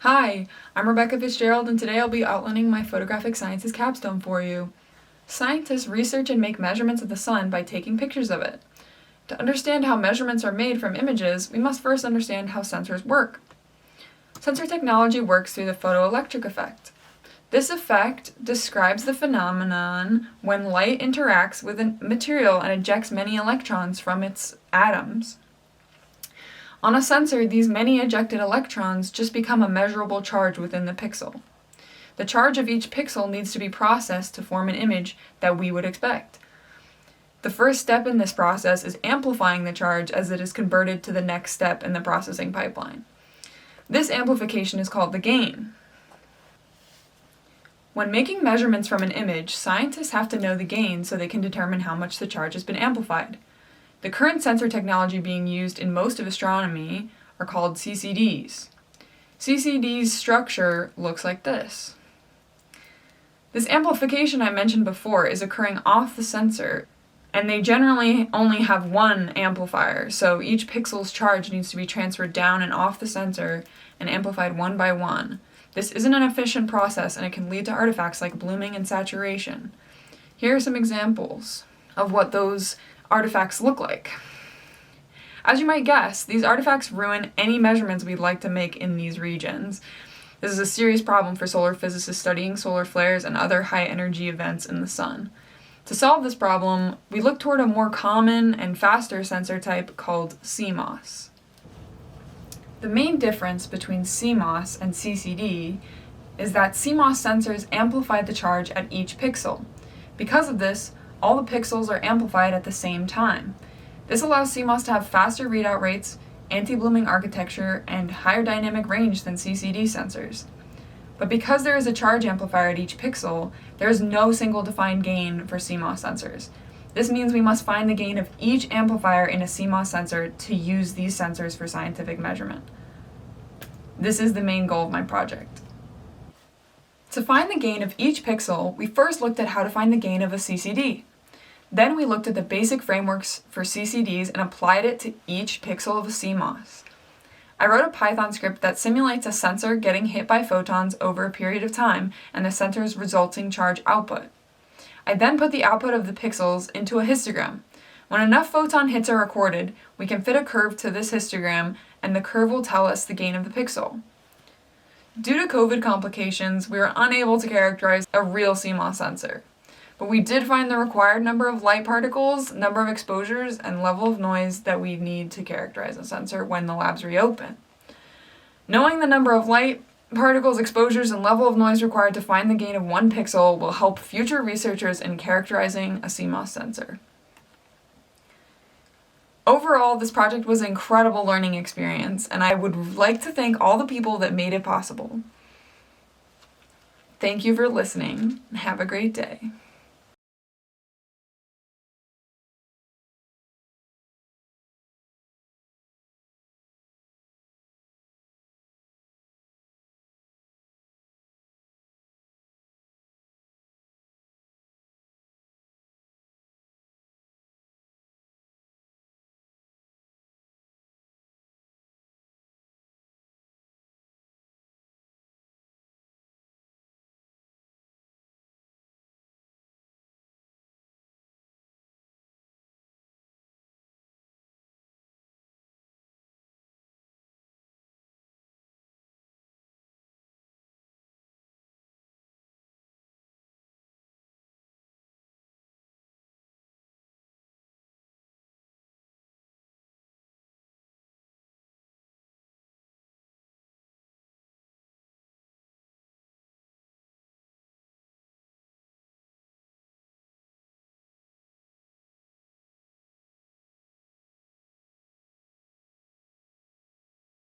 Hi, I'm Rebecca FitzGerald, and today I'll be outlining my photographic sciences capstone for you. Scientists research and make measurements of the sun by taking pictures of it. To understand how measurements are made from images, we must first understand how sensors work. Sensor technology works through the photoelectric effect. This effect describes the phenomenon when light interacts with a material and ejects many electrons from its atoms. On a sensor, these many ejected electrons just become a measurable charge within the pixel. The charge of each pixel needs to be processed to form an image that we would expect. The first step in this process is amplifying the charge as it is converted to the next step in the processing pipeline. This amplification is called the gain. When making measurements from an image, scientists have to know the gain so they can determine how much the charge has been amplified. The current sensor technology being used in most of astronomy are called CCDs. CCD's structure looks like this. This amplification I mentioned before is occurring off the sensor, and they generally only have one amplifier, so each pixel's charge needs to be transferred down and off the sensor and amplified one by one. This isn't an efficient process, and it can lead to artifacts like blooming and saturation. Here are some examples of what those artifacts look like. As you might guess, these artifacts ruin any measurements we'd like to make in these regions. This is a serious problem for solar physicists studying solar flares and other high-energy events in the sun. To solve this problem, we look toward a more common and faster sensor type called CMOS. The main difference between CMOS and CCD is that CMOS sensors amplify the charge at each pixel. Because of this, all the pixels are amplified at the same time. This allows CMOS to have faster readout rates, anti-blooming architecture, and higher dynamic range than CCD sensors. But because there is a charge amplifier at each pixel, there is no single defined gain for CMOS sensors. This means we must find the gain of each amplifier in a CMOS sensor to use these sensors for scientific measurement. This is the main goal of my project. To find the gain of each pixel, we first looked at how to find the gain of a CCD. Then we looked at the basic frameworks for CCDs and applied it to each pixel of a CMOS. I wrote a Python script that simulates a sensor getting hit by photons over a period of time and the sensor's resulting charge output. I then put the output of the pixels into a histogram. When enough photon hits are recorded, we can fit a curve to this histogram, and the curve will tell us the gain of the pixel. Due to COVID complications, we were unable to characterize a real CMOS sensor. But we did find the required number of light particles, number of exposures, and level of noise that we need to characterize a sensor when the labs reopen. Knowing the number of light particles, exposures, and level of noise required to find the gain of one pixel will help future researchers in characterizing a CMOS sensor. Overall, this project was an incredible learning experience, and I would like to thank all the people that made it possible. Thank you for listening, and have a great day.